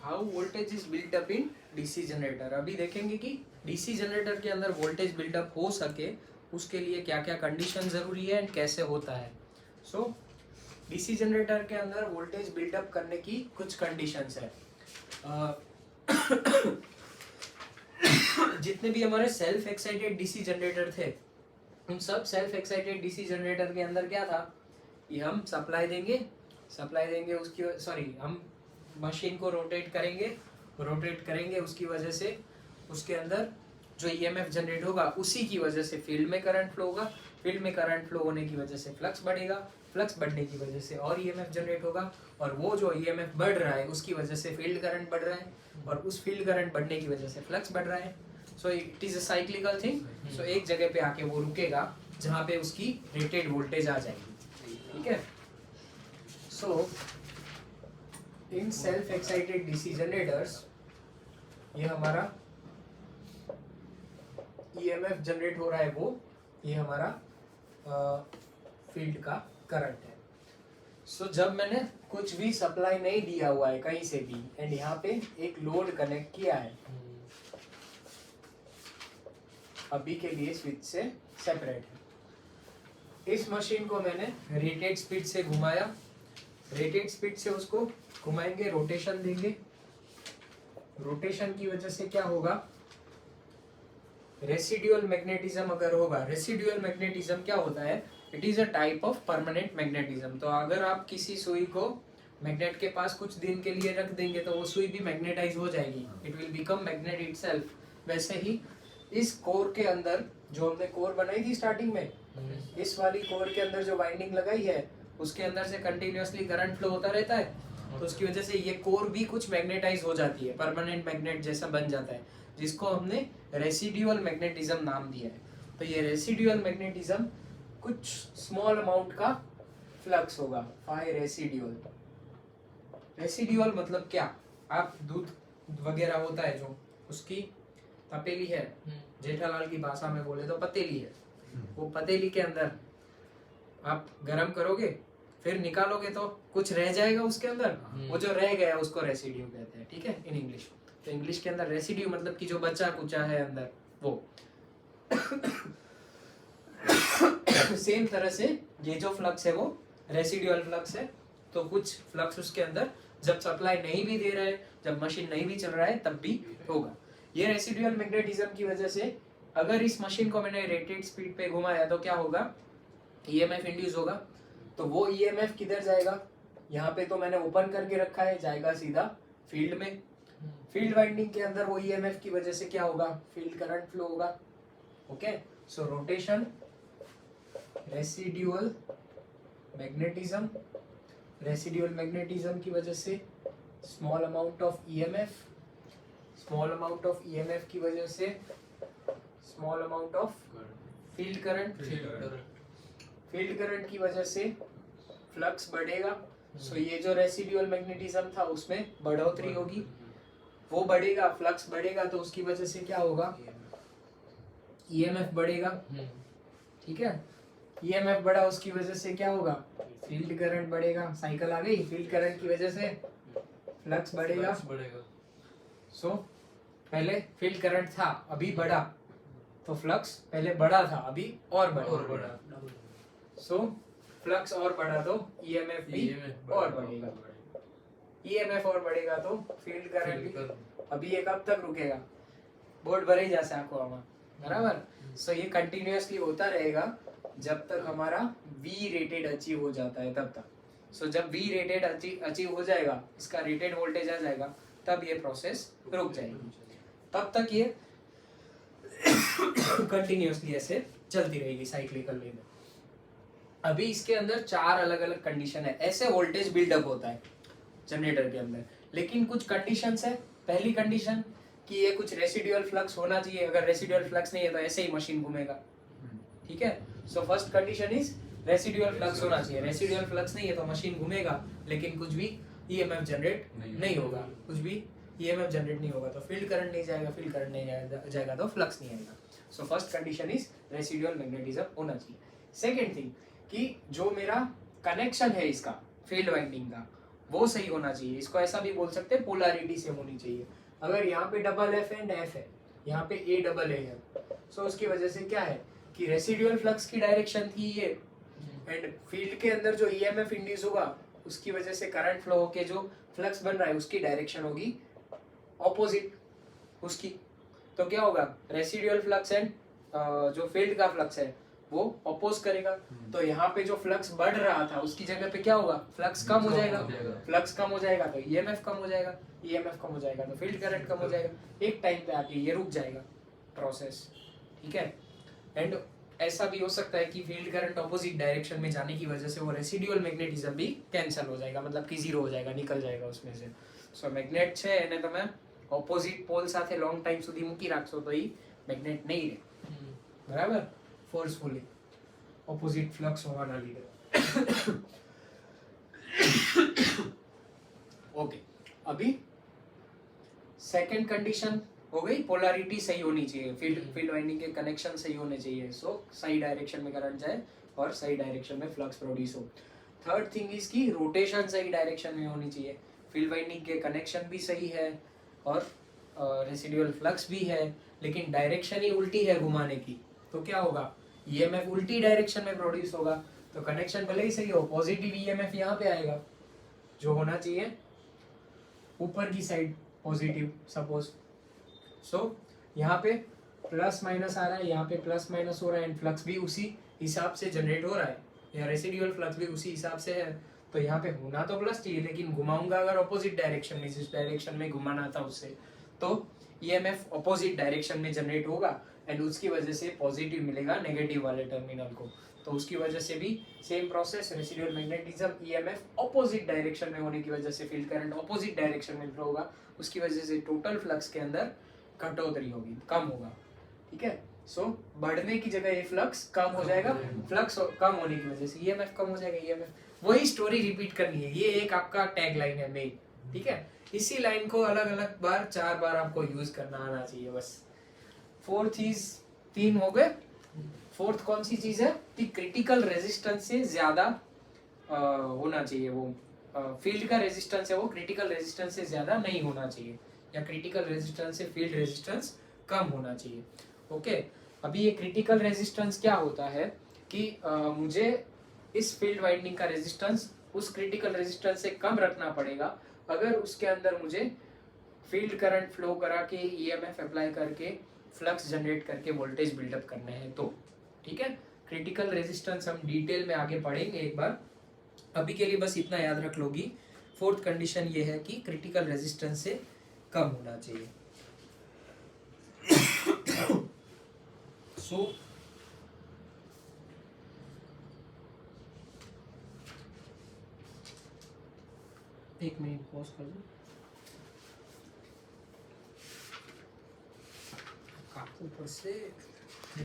How voltage is built up in DC generator. अभी देखेंगे कि डीसी जनरेटर के अंदर वोल्टेज बिल्डअप हो सके उसके लिए क्या क्या कंडीशन ज़रूरी है एंड कैसे होता है। सो डीसी जनरेटर के अंदर वोल्टेज बिल्डअप करने की कुछ कंडीशंस है। जितने भी हमारे सेल्फ एक्साइटेड डीसी जनरेटर थे उन सब सेल्फ एक्साइटेड डीसी जनरेटर के अंदर क्या था कि हम सप्लाई देंगे उसकी हम मशीन को रोटेट करेंगे उसकी वजह से उसके अंदर जो ईएमएफ जनरेट होगा उसी की वजह से फील्ड में करंट फ्लो होगा, फील्ड में करंट फ्लो होने की वजह से फ्लक्स बढ़ेगा, फ्लक्स बढ़ने की वजह से और ईएमएफ जनरेट होगा और वो जो ईएमएफ बढ़ रहा है उसकी वजह से फील्ड करंट बढ़ रहा है और उस फील्ड करंट बढ़ने की वजह से फ्लक्स बढ़ रहा है। So it is a cyclical thing. So एक जगह पे आके वो रुकेगा जहाँ पे उसकी रेटेड वोल्टेज आ जाएगी, ठीक है। So in self excited DC generators ये हमारा ईएमएफ जनरेट हो रहा है वो ये हमारा फील्ड का करंट है। सो जब मैंने कुछ भी सप्लाई नहीं दिया हुआ है कहीं से भी एंड यहाँ पे एक लोड कनेक्ट किया है, अभी के लिए स्विच से सेपरेट है। इस मशीन को मैंने रेटेड स्पीड से घुमाया, रेटेड स्पीड से उसको घुमाएंगे, रोटेशन देंगे। रोटेशन की वजह से क्या होगा, रेसिडुअल मैग्नेटिज्म अगर होगा, रेसिडुअल मैग्नेटिज्म क्या होता है, it is a type of permanent magnetism. तो अगर आप किसी सुई को मैग्नेट के पास कुछ दिन के लिए रख देंगे तो वो सुई भी मैग्नेटाइज हो जाएगी, it will become magnet itself. वैसे ही इस कोर के अंदर जो हमने कोर बनाई थी स्टार्टिंग में, इस वाली कोर के अंदर जो वाइंडिंग लगाई है उसके अंदर से कंटिन्यूअसली करंट फ्लो होता रहता है, तो उसकी वजह से ये कोर भी कुछ मैग्नेटाइज हो जाती है, परमानेंट मैग्नेट जैसा बन जाता है, जिसको हमने रेसिडुअल मैग्नेटिज्म नाम दिया है। तो ये रेसिडुअल मैग्नेटिज्म कुछ स्मॉल अमाउंट का फ्लक्स होगा, फाई रेसिडुअल। रेसिडुअल मतलब क्या, आप दूध वगैरह होता है जो उसकी तपेली है, जेठालाल की भाषा में बोले तो पतेली है, वो पतेली के अंदर आप गरम करोगे फिर निकालोगे तो कुछ रह जाएगा उसके अंदर, वो जो रह गया उसको रेसिड्यू कहते हैं, ठीक है, इन इंग्लिश। तो इंग्लिश के अंदर रेसिड्यू मतलब कि जो बचा कुचा है अंदर वो। सेम तरह से ये जो फ्लक्स है वो रेसिडुअल फ्लक्स है, तो कुछ फ्लक्स उसके अंदर जब सप्लाई नहीं भी दे रहा है, जब मशीन नहीं भी चल रहा है तब भी होगा। ये रेसिडुअल मैग्नेटिज्म की वजह से अगर इस मशीन को मैंने रेटेड स्पीड पे घुमाया तो क्या होगा, ईएमएफ इंड्यूस होगा। तो वो ईएमएफ किधर जाएगा, यहाँ पे तो मैंने ओपन करके रखा है, जाएगा सीधा फील्ड में। फील्ड वाइंडिंग के अंदर वो ईएमएफ की वजह से क्या होगा, फील्ड करंट फ्लो होगा। Okay, so rotation, residual magnetism, residual magnetism की वजह से small amount of EMF, small amount of EMF की वजह से small amount of field current, field current की वजह से फ्लक्स बढ़ेगा। सो ये जो रेसिडुअल मैग्नेटिज्म था उसमें बढ़ोतरी होगी, वो बढ़ेगा, फ्लक्स बढ़ेगा, तो उसकी वजह से क्या होगा, ईएमएफ बढ़ेगा, ठीक है। ईएमएफ बढ़ा उसकी वजह से क्या होगा, फील्ड करंट बढ़ेगा, साइकिल आ गई, फील्ड करंट की वजह से फ्लक्स बढ़ेगा। सो पहले फील्ड करंट था अभी बढ़ा, तो फ्लक्स पहले बढ़ा था अभी और बढ़ा। सो फ्लक्स और बढ़ा तो ईएमएफ भी और बढ़ेगा, ईएमएफ और बढ़ेगा तो फील्ड करंट भी। अभी ये कब तक रुकेगा, बोर्ड भरे जा सको हमारा, बराबर। सो ये कंटिन्यूअसली होता रहेगा जब तक हमारा वी रेटेड अचीव हो जाता है तब तक। सो जब वी रेटेड अचीव हो जाएगा, इसका रेटेड वोल्टेज आ जाएगा, तब ये प्रोसेस रुक जाएगी। तब तक ये कंटिन्यूअसली ऐसे चलती रहेगी साइक्लिकल वे में। अभी इसके अंदर 4 अलग अलग कंडीशन है, ऐसे वोल्टेज बिल्डअप होता है जनरेटर के अंदर। लेकिन कुछ कंडीशंस है। पहली कंडीशन कि ये कुछ रेसिडुअल फ्लक्स होना चाहिए, अगर रेसिडुअल फ्लक्स नहीं है तो ऐसे ही मशीन घूमेगा, ठीक है। So first condition is residual flux होना चाहिए। रेसिडुअल फ्लक्स नहीं है तो मशीन घूमेगा लेकिन कुछ भी ईएमएफ जनरेट नहीं होगा, कुछ भी ईएमएफ जनरेट नहीं होगा, तो फील्ड करंट नहीं जाएगा, फील्ड करंट नहीं जाएगा तो फ्लक्स नहीं आएगा। So first condition is residual magnetism होना चाहिए। सेकेंड थिंग कि जो मेरा कनेक्शन है इसका फील्ड वाइंडिंग का, वो सही होना चाहिए। इसको ऐसा भी बोल सकते हैं पोलैरिटी सेम होनी चाहिए। अगर यहाँ पे डबल एफ एंड एफ है, यहाँ पे ए डबल ए है, सो उसकी वजह से क्या है कि रेसिडुअल फ्लक्स की डायरेक्शन थी ये, एंड फील्ड के अंदर जो ईएमएफ इंड्यूस होगा उसकी वजह से करंट फ्लो होके जो फ्लक्स बन रहा है उसकी डायरेक्शन होगी ऑपोजिट उसकी। तो क्या होगा, रेसिडुअल फ्लक्स एंड जो फील्ड का फ्लक्स है वो अपोज करेगा। तो यहाँ पे जो फ्लक्स बढ़ रहा था उसकी जगह पे क्या होगा, फ्लक्स कम हो जाएगा। फ्लक्स कम हो जाएगा तो ईएमएफ कम हो जाएगा, ईएमएफ कम हो जाएगा तो फील्ड करंट कम हो जाएगा। एक टाइम पे आके ये रुक जाएगा प्रोसेस, ठीक है। एंड ऐसा भी हो सकता है कि फील्ड करंट ऑपोजिट डायरेक्शन में जाने की वजह से वो रेसिडुअल मैग्नेटिज्म भी कैंसिल हो जाएगा, मतलब कि जीरो हो जाएगा, निकल जाएगा उसमें से। सो मैग्नेट છે એને તમે ઓપોઝિટ પોલ સાથે લોંગ ટાઈમ સુધી મૂકી રાખશો તો એ મેગ્નેટ નહીં રહે, બરાબર, ફોર્સફુલી ઓપોઝિટ ફ્લક્સ હોવાના લીધે। ओके, अभी सेकंड कंडीशन हो गई, पोलैरिटी सही होनी चाहिए, फील्ड वाइंडिंग के कनेक्शन सही होने चाहिए, सो सही डायरेक्शन में करंट जाए और सही डायरेक्शन में फ्लक्स प्रोड्यूस हो। थर्ड थिंग इज की रोटेशन सही डायरेक्शन में होनी चाहिए, फील्ड वाइंडिंग के कनेक्शन भी सही है और रेसिडुअल फ्लक्स भी है, लेकिन डायरेक्शन ही उल्टी है घुमाने की, तो क्या होगा, ईएमएफ उल्टी डायरेक्शन में प्रोड्यूस होगा। तो कनेक्शन भले ही सही हो, पॉजिटिव ईएमएफ यहाँ पे आएगा, जो होना चाहिए ऊपर की साइड पॉजिटिव सपोज। सो यहाँ पे प्लस माइनस आ रहा है, यहाँ पे प्लस माइनस हो रहा है, एंड फ्लक्स भी उसी हिसाब से जनरेट हो रहा है, या रेसिडुअल फ्लक्स भी उसी हिसाब से है। तो यहाँ पे होना तो प्लस चाहिए, लेकिन घुमाऊंगा अगर ऑपोजिट डायरेक्शन में, जिस डायरेक्शन में घुमाना था उससे, तो ईएमएफ ऑपोजिट डायरेक्शन में जनरेट होगा एंड उसकी वजह से पॉजिटिव मिलेगा नेगेटिव वाले टर्मिनल को। तो उसकी वजह से भी same process, residual magnetism, EMF opposite direction में होने की वजह से फील्ड करंट ऑपोजिट डायरेक्शन में फ्लो होगा, उसकी वजह से टोटल फ्लक्स के अंदर कटौती होगी, कम होगा, ठीक है। सो बढ़ने की जगह ये फ्लक्स कम हो जाएगा, फ्लक्स कम होने की वजह से ईएमएफ कम हो जाएगा, ईएमएफ, वही स्टोरी रिपीट करनी है, ये एक आपका टैग लाइन है मेन, ठीक है। इसी लाइन को अलग अलग बार 4 बार आपको यूज करना आना चाहिए बस। फोर्थ चीज, 3 हो गए। फोर्थ कौन सी चीज है कि क्रिटिकल रेजिस्टेंस से ज्यादा होना चाहिए, वो फील्ड का रेजिस्टेंस है वो क्रिटिकल रेजिस्टेंस से ज्यादा नहीं होना चाहिए, या क्रिटिकल रेजिस्टेंस से फील्ड रेजिस्टेंस कम होना चाहिए। ओके, अभी ये क्रिटिकल रेजिस्टेंस क्या होता है कि मुझे इस फील्ड वाइंडिंग का रेजिस्टेंस उस क्रिटिकल रेजिस्टेंस से कम रखना पड़ेगा अगर उसके अंदर मुझे फील्ड करंट फ्लो करा के ईएमएफ अप्लाई करके फ्लक्स जनरेट करके वोल्टेज बिल्डअप करने हैं तो, ठीक है। क्रिटिकल रेजिस्टेंस हम डिटेल में आगे पढ़ेंगे एक बार, अभी के लिए बस इतना याद रख लोगी। फोर्थ कंडीशन ये है कि क्रिटिकल रेजिस्टेंस से कम होना चाहिए। सो एक मिनट पॉज कर दो, ऊपर से